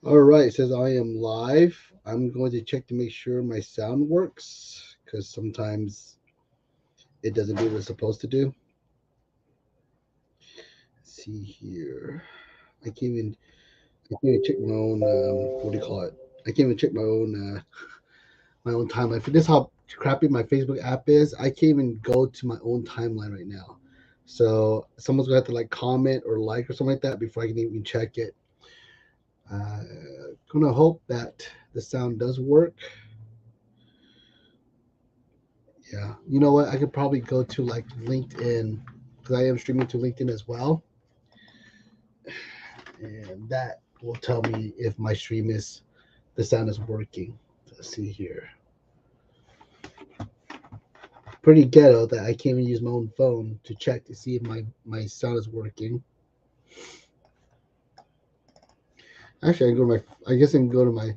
All right, it says I am live. I'm going to check to make sure my sound works because sometimes it doesn't do what it's supposed to do. Let's see here. I can't even I can't even check my own what do you call it? I can't even check my own timeline. For this how crappy my Facebook app is, I can't even go to my own timeline right now. So someone's gonna have to like comment or like or something like that before I can even check it. Uh, gonna hope that the sound does work. Yeah, you know what? I could probably go to like LinkedIn because I am streaming to LinkedIn as well, and that will tell me if my stream is the sound is working. Let's see here. Pretty ghetto that I can't even use my own phone to check to see if my sound is working. Actually, I can go to my. I guess I can go to my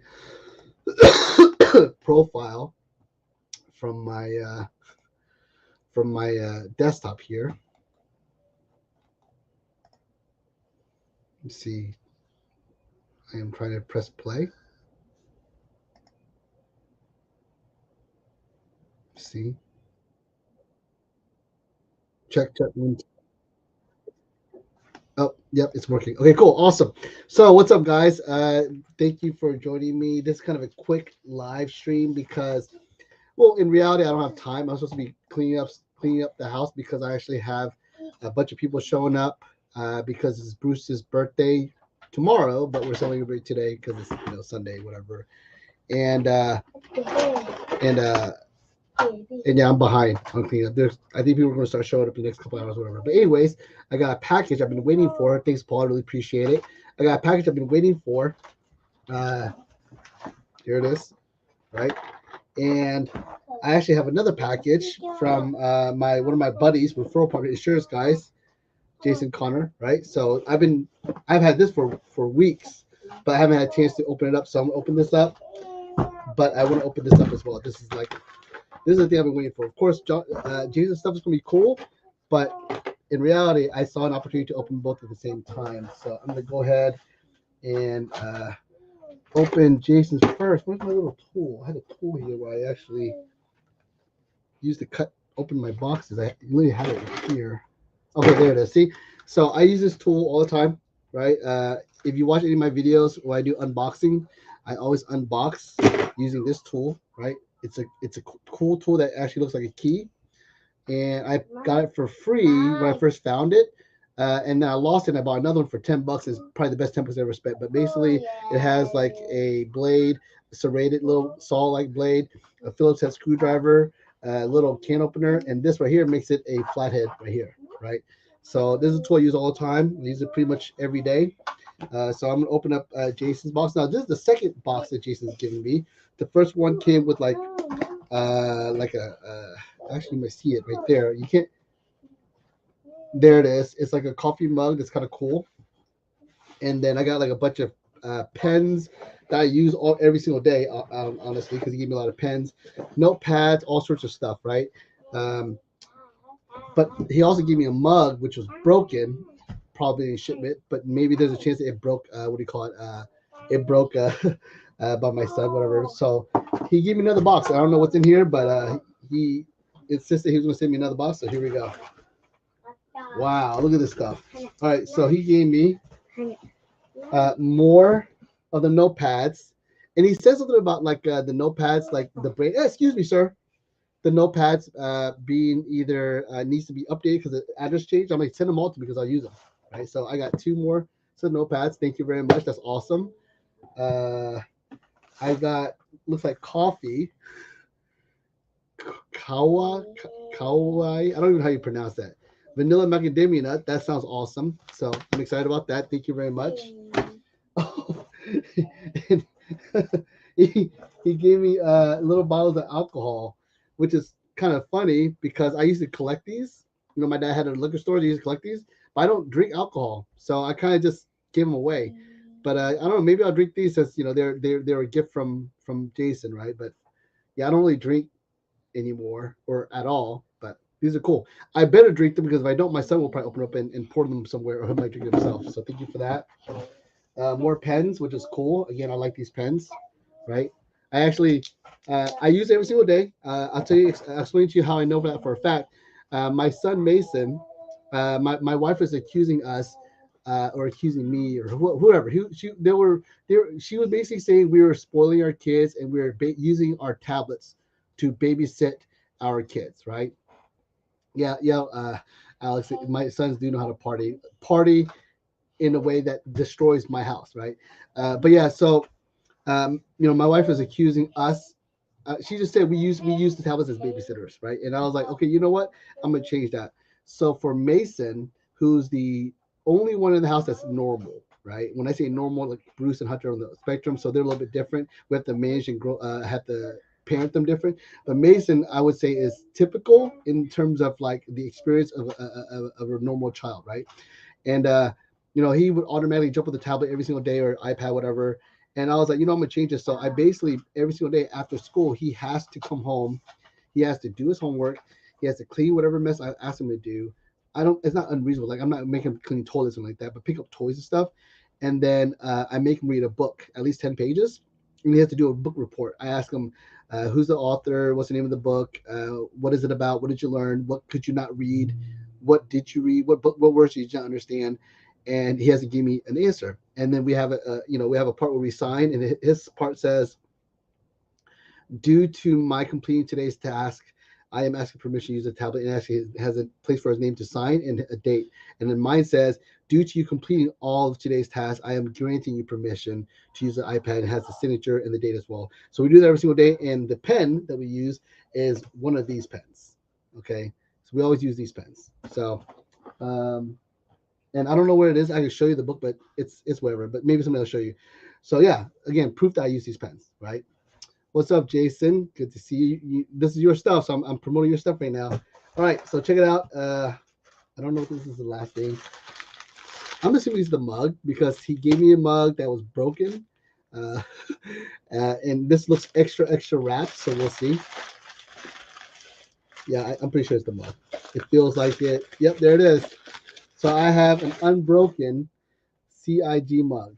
profile from my desktop here. Let's see. I am trying to press play. See. Check check. Oh, yep, it's working. Okay, cool, awesome. So, what's up, guys? Thank you for joining me. This is kind of a quick live stream because, well, in reality, I don't have time. I'm supposed to be cleaning up the house because I actually have a bunch of people showing up because it's Bruce's birthday tomorrow, but we're celebrating today because it's Sunday, whatever. And and uh, and yeah, I'm behind on cleaning up. I think people are going to start showing up in the next couple hours, whatever. But anyways, I got a package I've been waiting for. Thanks, Paul. I really appreciate it. I got a package I've been waiting for. Uh, Here it is, right? And I actually have another package from my one of my buddies, referral partner, insurance guys, Jason Connor, right? So I've had this for weeks, but I haven't had a chance to open it up. So I'm gonna open this up, but I want to open this up as well. This is the thing I've been waiting for. Of course, Jesus stuff is gonna be cool, but in reality, I saw an opportunity to open both at the same time. So I'm gonna go ahead and open Jason's first. Where's my little tool? I had a tool here where I actually used to cut open my boxes. I literally had it here. Okay, there it is. See, so I use this tool all the time, right? If you watch any of my videos where I do unboxing, I always unbox using this tool, right? It's a cool tool that actually looks like a key, and I got it for free when I first found it. And then I lost it and I bought another one for $10. It's probably the best 10% I ever spent. But basically, it has like a blade, serrated little saw like blade, a Phillips head screwdriver, a little can opener, and this right here makes it a flathead right here, right? So this is a tool I use all the time. I use it pretty much every day. So I'm gonna open up Jason's box. Now this is the second box that Jason's given me. The first one came with like a actually you might see it right there. You can't. There it is. It's like a coffee mug that's kind of cool. And then I got like a bunch of pens that I use every single day, honestly, because he gave me a lot of pens, notepads, all sorts of stuff, right? Um, but he also gave me a mug which was broken, probably in shipment, but maybe there's a chance that it broke. What do you call it? It broke by my son, whatever. So he gave me another box. I don't know what's in here, but he insisted he was going to send me another box. So here we go. Wow, look at this stuff. All right, so he gave me more of the notepads, and he said something about like the notepads, like the brain. Excuse me, sir. The notepads being either needs to be updated because the address changed. I'm like send them all to me because I'll use them. Right, so I got two more set of notepads. Thank you very much. That's awesome. Uh, I got looks like coffee. Kawa, Kawai. I don't even know how you pronounce that. Vanilla macadamia nut. That sounds awesome. So I'm excited about that. Thank you very much. Oh, and he gave me little bottles of alcohol, which is kind of funny because I used to collect these. My dad had a liquor store. He used to collect these, but I don't drink alcohol, so I kind of just give them away. But I don't know. Maybe I'll drink these since they're a gift from Jason, right? But yeah, I don't really drink anymore or at all. But these are cool. I better drink them because if I don't, my son will probably open up and pour them somewhere, or he might drink it himself. So thank you for that. more pens, which is cool. Again, I like these pens, right? I actually I use it every single day. I'll explain to you how I know that for a fact. My son Mason, my wife is accusing us. Or accusing me or whoever. She was basically saying we were spoiling our kids and we were using our tablets to babysit our kids, right? Yeah, yeah. Alex, my sons do know how to party in a way that destroys my house, right? But yeah, so my wife is accusing us. She just said we use the tablets as babysitters, right? And I was like, okay, you know what? I'm gonna change that. So for Mason, who's the only one in the house that's normal, right? When I say normal, like Bruce and Hunter on the spectrum, so they're a little bit different. We have to manage and grow, have to parent them different. But Mason, I would say, is typical in terms of like the experience of a normal child, right? And he would automatically jump on the tablet every single day or iPad, whatever. And I was like, I'm gonna change this. So I basically every single day after school, he has to come home, he has to do his homework, he has to clean whatever mess I asked him to do. I don't. It's not unreasonable. Like I'm not making him clean toilets or something like that, but pick up toys and stuff. And then I make him read a book, at least 10 pages, and he has to do a book report. I ask him, who's the author, what's the name of the book, what is it about, what did you learn, what could you not read, what did you read, what words did you not understand, and he has to give me an answer. And then we have a part where we sign, and his part says, due to my completing today's task, I am asking permission to use the tablet, and actually has a place for his name to sign and a date. And then mine says, due to you completing all of today's tasks, I am granting you permission to use the iPad. And has the signature and the date as well. So we do that every single day. And the pen that we use is one of these pens. Okay. So we always use these pens. So, um, and I don't know where it is. I can show you the book, but it's whatever. But maybe somebody will show you. So yeah, again, proof that I use these pens, right? What's up, Jason? Good to see you. This is your stuff, so I'm promoting your stuff right now. All right, so check it out. I don't know if this is the last thing. I'm assuming it's the mug because he gave me a mug that was broken, uh, and this looks extra wrapped. So we'll see. Yeah, I'm pretty sure it's the mug. It feels like it. Yep, there it is. So I have an unbroken CIG mug.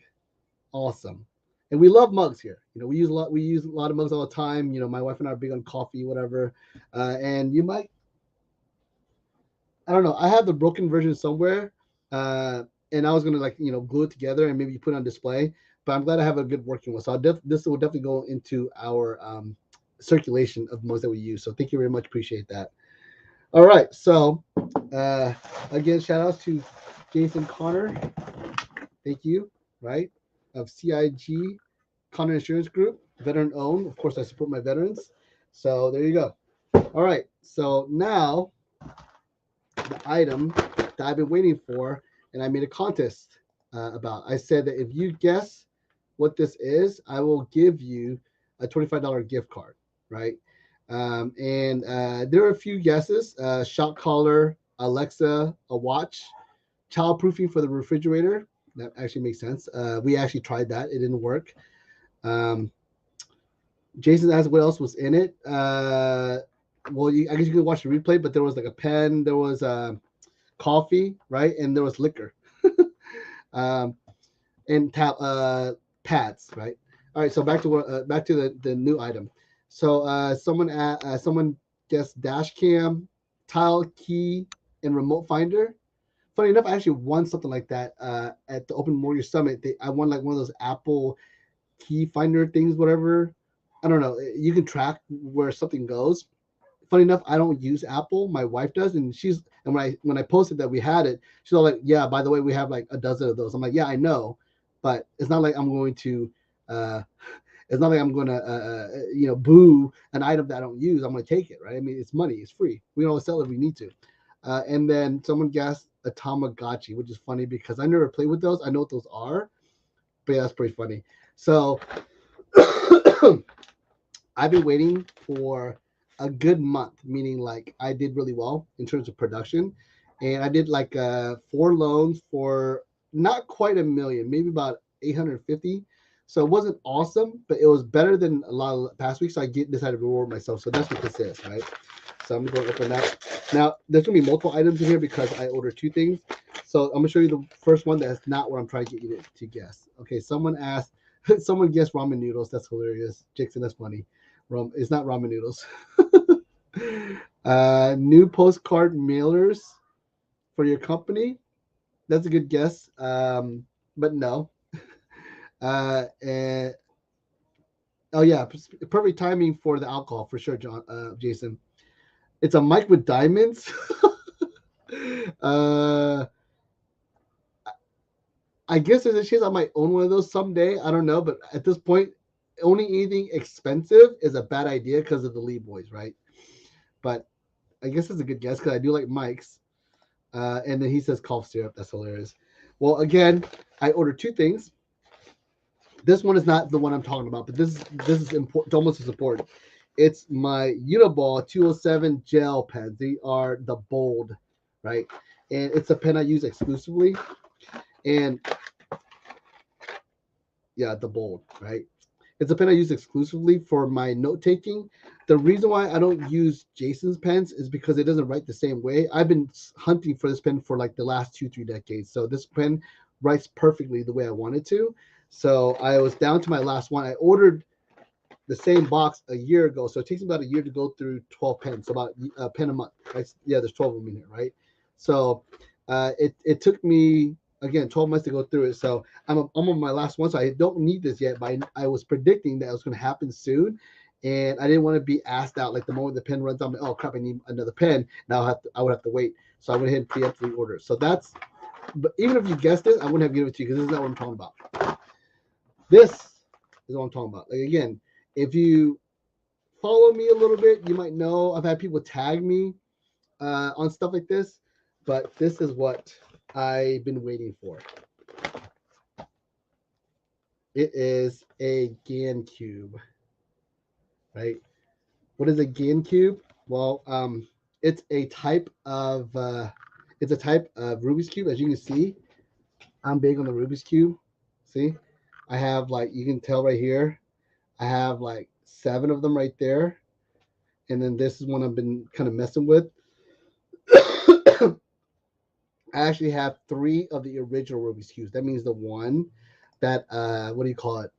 Awesome. And we love mugs here. We use a lot of mugs all the time. My wife and I are big on coffee, whatever. And you might, I don't know. I have the broken version somewhere. And I was gonna like glue it together and maybe put it on display. But I'm glad I have a good working one. So this will definitely go into our circulation of mugs that we use. So thank you very much. Appreciate that. All right. So uh, again, shout out to Jason Connor. Thank you. Right, of CIG Connor Insurance Group, veteran owned. Of course, I support my veterans. So there you go. All right. So now the item that I've been waiting for, and I made a contest about. I said that if you guess what this is, I will give you a $25 gift card. Right. And there are a few guesses: shock collar, Alexa, a watch, childproofing for the refrigerator. That actually makes sense. We actually tried that; it didn't work. Um, Jason asked what else was in it. Well, I guess you could watch the replay, but there was like a pen, there was coffee, right, and there was liquor, um, and pads, right. All right, so back to the new item. So someone guessed dash cam, tile key, and remote finder. Funny enough, I actually won something like that at the Open Warrior Summit. I won like one of those Apple key finder things, whatever. I don't know. You can track where something goes. Funny enough, I don't use Apple. My wife does, and when I posted that we had it, she's all like, "Yeah, by the way, we have like a dozen of those." I'm like, "Yeah, I know, but it's not like I'm going to." It's not like I'm going to, boo an item that I don't use. I'm going to take it, right? I mean, it's money. It's free. We don't sell it if we need to. And then someone guessed a Tamagotchi, which is funny because I never played with those. I know what those are, but yeah, that's pretty funny. So I've been waiting for a good month, meaning like I did really well in terms of production. And I did like 4 loans for not quite a million, maybe about 850. So it wasn't awesome, but it was better than a lot of past weeks. So I decided to reward myself. So that's what this is, right? So I'm going to open that. Now, there's going to be multiple items in here because I ordered two things. So I'm going to show you the first one that's not what I'm trying to get you to guess. Okay, someone asked, someone guessed ramen noodles. That's hilarious. Jackson, that's funny. It's not ramen noodles. New postcard mailers for your company. That's a good guess. But no. And oh yeah, perfect timing for the alcohol for sure, John. Jason, it's a mic with diamonds. uh, I guess there's a chance I might own one of those someday. I don't know, but at this point, owning anything expensive is a bad idea because of the Lee boys, right? But I guess it's a good guess because I do like mics. And then he says cough syrup. That's hilarious. Well, again, I ordered two things. This one is not the one I'm talking about, but this is important, almost as important. It's my Uniball 207 gel pens. They are the bold, right? And it's a pen I use exclusively. And yeah, the bold, right? It's a pen I use exclusively for my note taking. The reason why I don't use Jason's pens is because it doesn't write the same way. I've been hunting for this pen for like the last 2-3 decades. So this pen writes perfectly the way I wanted to. So I was down to my last one. I ordered the same box a year ago. So it takes about a year to go through 12 pens, so about a pen a month. Right? Yeah, there's 12 of them in here, right? So it took me again 12 months to go through it. So I'm on my last one, so I don't need this yet. But I was predicting that it was going to happen soon, and I didn't want to be asked out. Like the moment the pen runs out, I'm like, oh crap, I need another pen. Now I would have to wait. So I went ahead and preemptively ordered. So that's. But even if you guessed it, I wouldn't have given it to you because this is not what I'm talking about. This is what I'm talking about. Like again, if you follow me a little bit, you might know I've had people tag me on stuff like this, but this is what I've been waiting for. It is a GAN cube, right? What is a GAN cube? Well, it's a type of Rubik's cube. As you can see, I'm big on the Rubik's cube. See, I have like you can tell right here, I have like 7 of them right there, and then this is one I've been kind of messing with. I actually have 3 of the original Rubik's cubes. That means the one that what do you call it?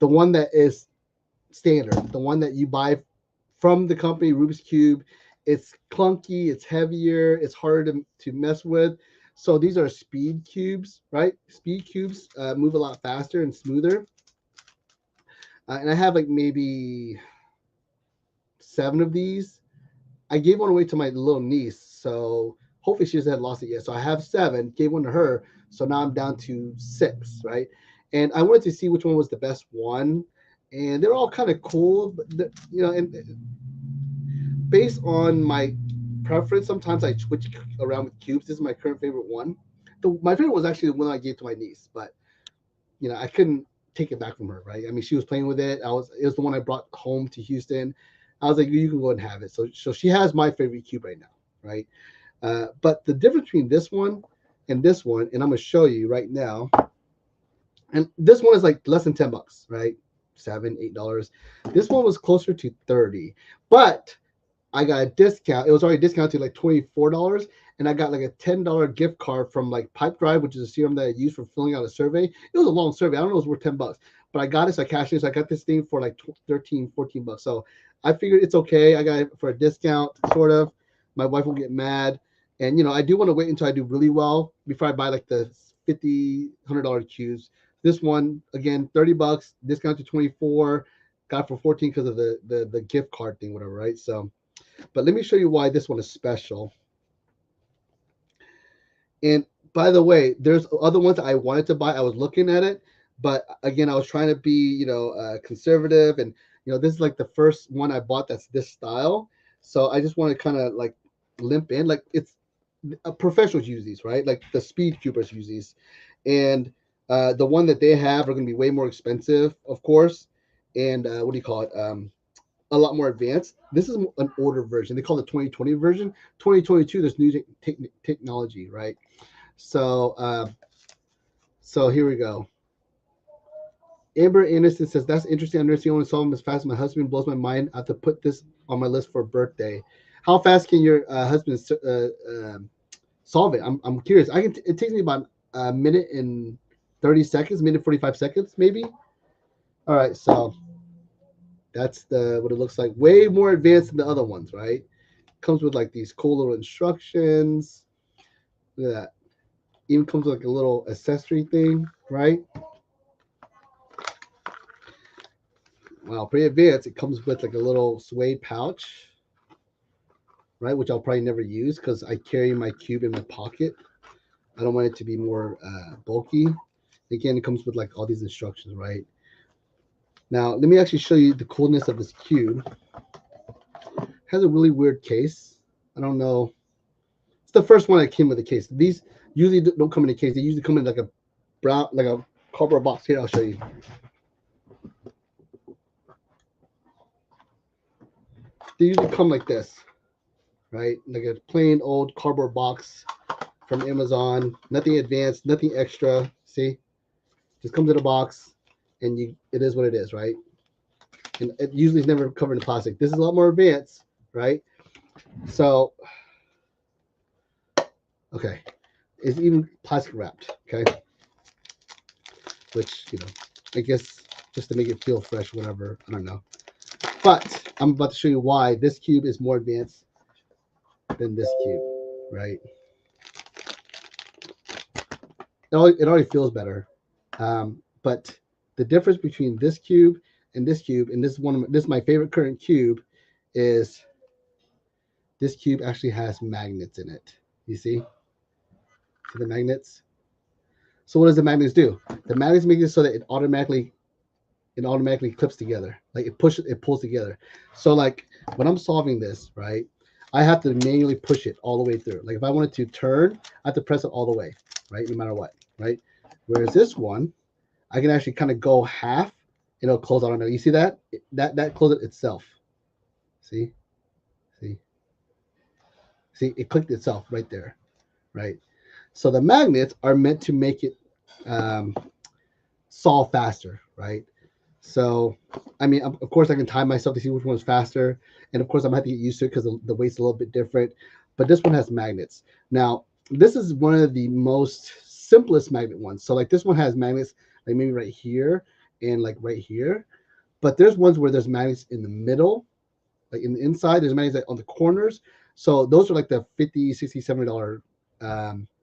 The one that is standard, the one that you buy from the company Rubik's Cube. It's clunky, it's heavier, it's harder to mess with. So these are speed cubes, right? Speed cubes move a lot faster and smoother. And I have like maybe 7 of these. I gave one away to my little niece, so hopefully she hasn't lost it yet. So I have 7, gave one to her, so now I'm down to 6, right? And I wanted to see which one was the best one, and they're all kind of cool, but and based on my preference, sometimes I switch around with cubes. This is my current favorite one. My favorite was actually the one I gave to my niece, but I couldn't take it back from her, right? I mean, she was playing with it. It was the one I brought home to Houston. I was like, you can go ahead and have it. So she has my favorite cube right now, right? But the difference between this one, and I'm gonna show you right now. And this one is like less than $10, right? $7, $8. This one was closer to 30, but I got a discount. It was already discounted to like $24, and I got like a $10 gift card from like Pipe Drive, which is a serum that I use for filling out a survey. It was a long survey. I don't know if it was worth $10, but I got it, so I cashed it. So I got this thing for like 13, $14. So I figured it's okay. I got it for a discount, sort of. My wife won't get mad. And I do want to wait until I do really well before I buy like the $50, $100 cubes. This one, again, $30, discount to 24, got for 14 because of the gift card thing, whatever, right? So, but let me show you why this one is special. And by the way, there's other ones that I wanted to buy. I was looking at it, but again, I was trying to be, conservative, and this is like the first one I bought that's this style. So I just want to kind of like limp in, like it's professionals use these, right? Like the speed cubers use these, and the one that they have are going to be way more expensive, of course. And what do you call it? A lot more advanced. This is an older version. They call it 2020 version. 2022, there's new technology, right? So, so here we go. Amber Anderson says, that's interesting. I never seen anyone solve them as fast as my husband. Blows my mind. I have to put this on my list for birthday. How fast can your husband solve it? I'm curious. It takes me about a minute and 30 seconds, minute 45 seconds, maybe. All right, so that's the what it looks like. Way more advanced than the other ones, right? Comes with like these cool little instructions. Look at that. Even comes with like a little accessory thing, right? Wow, pretty advanced. It comes with like a little suede pouch, right? Which I'll probably never use because I carry my cube in my pocket. I don't want it to be more bulky. Again, it comes with like all these instructions, right? Now, let me actually show you the coolness of this cube. It has a really weird case. I don't know. It's the first one that came with a case. These usually don't come in a case. They usually come in like a brown, like a cardboard box. Here, I'll show you. They usually come like this, right? Like a plain old cardboard box from Amazon. Nothing advanced, nothing extra. See, just comes in a box, and it is what it is, right? And it usually is never covered in plastic. This is a lot more advanced, right? So, okay, it's even plastic wrapped, okay? Which, I guess just to make it feel fresh, whatever. I don't know. But I'm about to show you why this cube is more advanced than this cube, right? It already feels better. But the difference between this cube, and this is my favorite current cube, is this cube actually has magnets in it. You see the magnets? So what does the magnets do? The magnets make it so that it automatically clips together. Like it pulls together. So like when I'm solving this, right, I have to manually push it all the way through. Like if I wanted to turn, I have to press it all the way, right, no matter what, right? Whereas this one, I can actually kind of go half, and it'll close automatically. You see that? That closes it itself. See, see, see. It clicked itself right there, right? So the magnets are meant to make it um, solve faster, right? So, I mean, of course, I can time myself to see which one's faster, and of course, I'm gonna have to get used to it because the weight's a little bit different. But this one has magnets. Now, this is one of the most simplest magnet ones. So, like this one has magnets, like maybe right here and like right here. But there's ones where there's magnets in the middle, like in the inside. There's magnets on the corners. So those are like the 50, 60, $70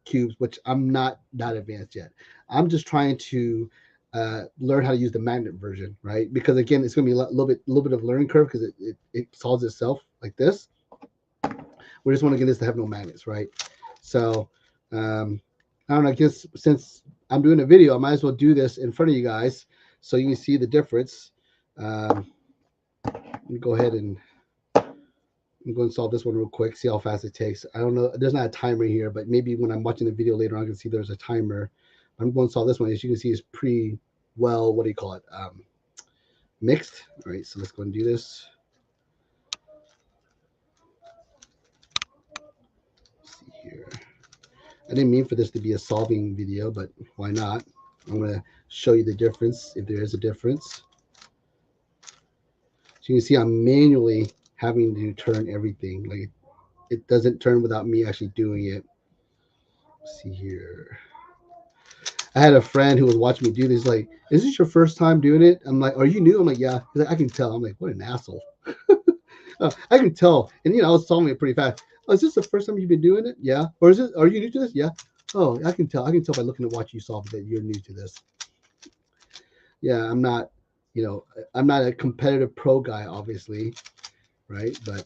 cubes, which I'm not that advanced yet. I'm just trying to learn how to use the magnet version, right? Because again, it's going to be a little bit of learning curve because it solves itself like this. We just want to get this to have no magnets, right? So I don't know. I guess since I'm doing a video, I might as well do this in front of you guys so you can see the difference. Let me go ahead and I'm going to solve this one real quick, see how fast it takes. I don't know. There's not a timer here, but maybe when I'm watching the video later on, I can see there's a timer. I'm going to solve this one. As you can see, it's pretty well, what do you call it? Mixed. All right, so let's go and do this. Let's see here. I didn't mean for this to be a solving video, but why not? I'm going to show you the difference, if there is a difference. So you can see I'm manually having to turn everything. Like it doesn't turn without me actually doing it. Let's see here. I had a friend who was watching me do this. Like, is this your first time doing it? I'm like, are you new? I'm like, yeah. He's like, I can tell. I'm like, what an asshole. I can tell. And I was solving it pretty fast. Oh, is this the first time you've been doing it? Yeah. Or are you new to this? Yeah. Oh, I can tell. I can tell by looking at watch you solve it that you're new to this. Yeah, I'm not, I'm not a competitive pro guy, obviously, right? But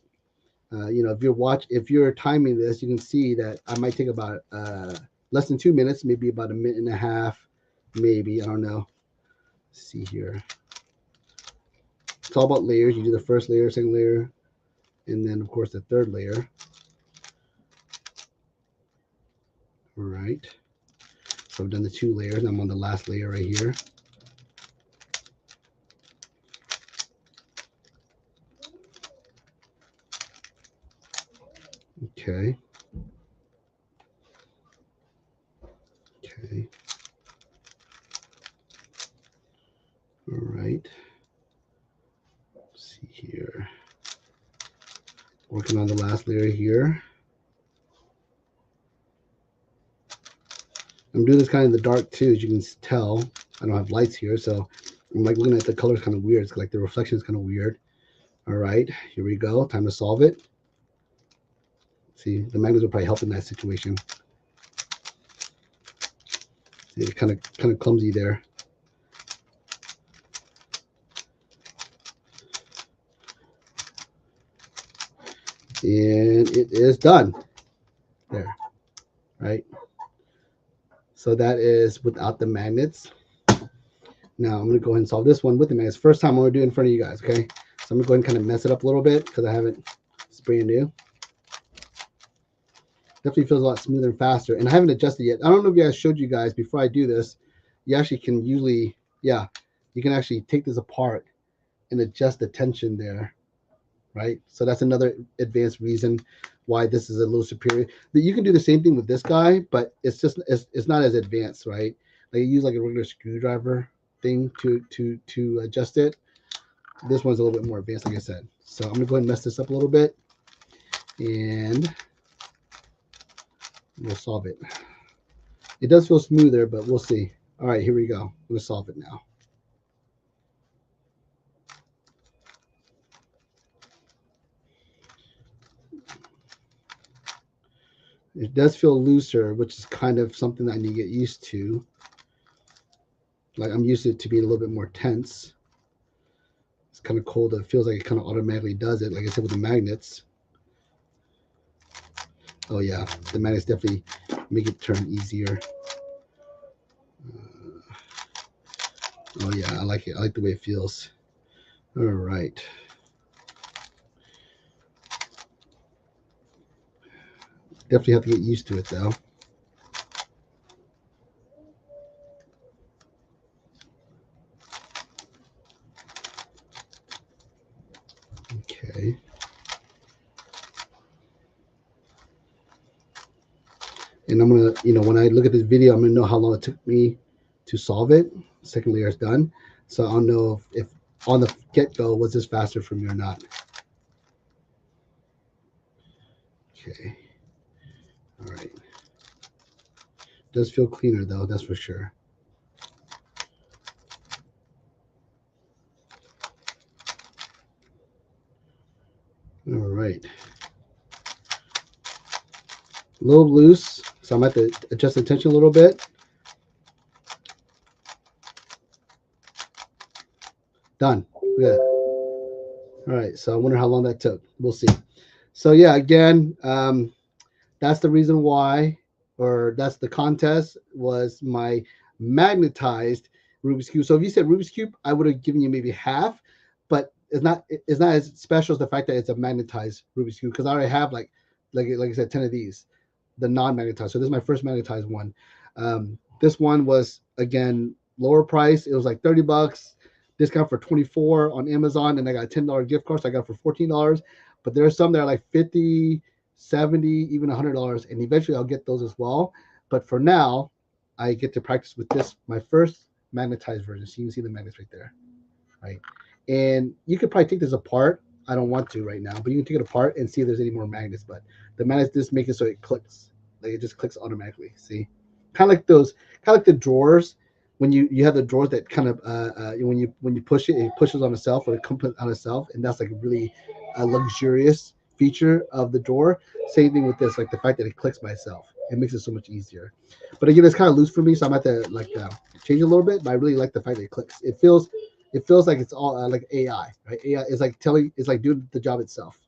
if you're timing this, you can see that I might take about less than 2 minutes, maybe about a minute and a half, maybe, I don't know. Let's see here. It's all about layers. You do the first layer, second layer, and then of course the third layer. All right. So I've done the 2 layers, and I'm on the last layer right here. Okay. Okay. All right. Let's see here. Working on the last layer here. I'm doing this kind of in the dark too, as you can tell. I don't have lights here, so I'm like looking at the colors kind of weird. It's like the reflection is kind of weird. All right, here we go. Time to solve it. See, the magnets will probably help in that situation. See, it's kind of clumsy there. And it is done. There, right? So that is without the magnets. Now I'm going to go ahead and solve this one with the magnets. First time I'm going to do it in front of you guys, okay? So I'm going to go ahead and kind of mess it up a little bit because I haven't, it's brand new. Definitely feels a lot smoother and faster. And I haven't adjusted yet. I don't know if you guys showed you guys before I do this. You actually can usually, yeah, you can actually take this apart and adjust the tension there, right? So that's another advanced reason why this is a little superior. You can do the same thing with this guy, but it's just it's not as advanced, right? Like you use like a regular screwdriver thing to adjust it. This one's a little bit more advanced, like I said. So I'm gonna go ahead and mess this up a little bit, and we'll solve it. It does feel smoother, but we'll see. All right, here we go. I'm gonna solve it now. It does feel looser, which is kind of something that I need to get used to. Like I'm used to it to being a little bit more tense. It's kind of cold. It feels like it kind of automatically does it. Like I said with the magnets. Oh yeah, the magnets definitely make it turn easier. Oh yeah, I like it. I like the way it feels. All right. Definitely have to get used to it though. Okay. And I'm gonna, when I look at this video, I'm gonna know how long it took me to solve it. Second layer is done, so I'll know if on the get-go was this faster for me or not. Okay. All right. Does feel cleaner though, that's for sure. All right. A little loose, so I might have to adjust the tension a little bit. Done. Good. All right, so I wonder how long that took. We'll see. So yeah, again, that's the reason why, or that's the contest, was my magnetized Rubik's Cube. So if you said Rubik's Cube, I would have given you maybe half, but it's not as special as the fact that it's a magnetized Rubik's Cube, because I already have like I said, 10 of these, the non-magnetized. So this is my first magnetized one. This one was, again, lower price. It was like $30, discount for 24 on Amazon, and I got a $10 gift card, so I got it for $14. But there are some that are like 50, 70, even $100, and eventually I'll get those as well. But for now, I get to practice with this, my first magnetized version. So you can see the magnets right there, right? And you could probably take this apart. I don't want to right now, but you can take it apart and see if there's any more magnets. But the magnets just make it so it clicks, like it just clicks automatically. See, kind of like the drawers. When you have the drawers that kind of when you push it, it pushes on itself, or it comes on itself, and that's like a really luxurious feature of the drawer. Same thing with this, like the fact that it clicks by itself. It makes it so much easier. But again, it's kind of loose for me, so I'm at to change it a little bit. But I really like the fact that it clicks. It feels like it's all like AI, right? AI is like it's like doing the job itself.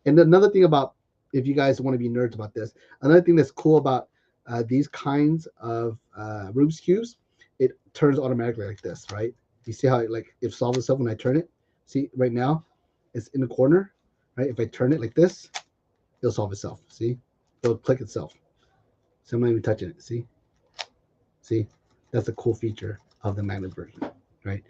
And another thing about, if you guys want to be nerds about this, another thing that's cool about these kinds of Rubik's cubes, it turns automatically like this, right? You see how it solves itself when I turn it? See, right now, it's in the corner, right? If I turn it like this, it'll solve itself. See, it'll click itself. So I'm not even touching it. See, that's a cool feature of the magnet version, right?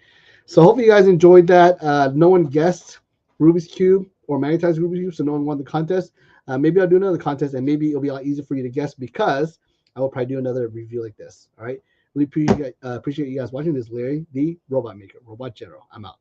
So hopefully you guys enjoyed that. No one guessed Rubik's Cube or magnetized Rubik's Cube, so no one won the contest. Maybe I'll do another contest, and maybe it'll be a lot easier for you to guess, because I will probably do another review like this. All right. Really appreciate you guys watching. This is Larry, the Robot Maker, Robot General. I'm out.